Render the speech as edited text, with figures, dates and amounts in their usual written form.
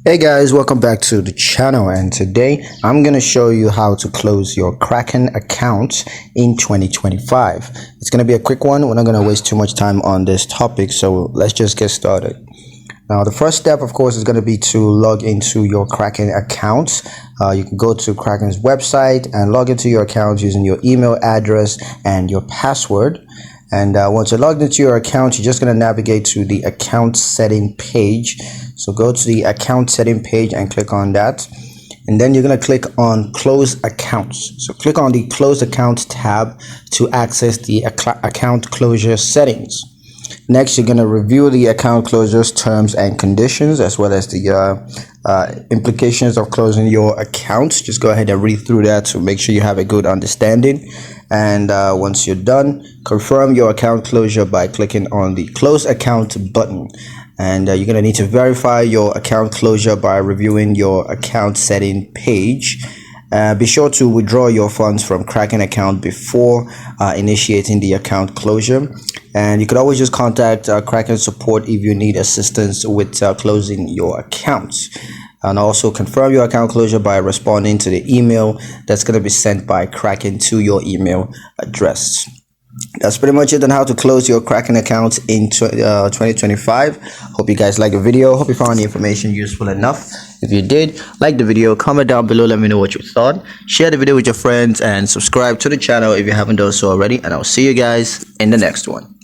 Hey guys, welcome back to the channel, and today I'm going to show you how to close your Kraken account in 2025. It's going to be a quick one. We're not going to waste too much time on this topic, so let's just get started. Now the first step, of course, is going to be to log into your Kraken account. You can go to Kraken's website and log into your account using your email address and your password. And once you're logged into your account, you're just going to navigate to the account setting page. So go to the account setting page and click on that. And then you're going to click on close accounts. So click on the close account tab to access the account closure settings. Next, you're going to review the account closures terms and conditions, as well as the implications of closing your accounts. Just go ahead and read through that to make sure you have a good understanding. And once you're done, confirm your account closure by clicking on the close account button. And you're going to need to verify your account closure by reviewing your account setting page. Be sure to withdraw your funds from Kraken account before initiating the account closure. And you could always just contact Kraken support if you need assistance with closing your accounts. And also confirm your account closure by responding to the email that's going to be sent by Kraken to your email address. That's pretty much it on how to close your Kraken account in 2025. Hope you guys like the video. Hope you found the information useful enough. If you did, like the video, comment down below, let me know what you thought. Share the video with your friends and subscribe to the channel if you haven't done so already. And I'll see you guys in the next one.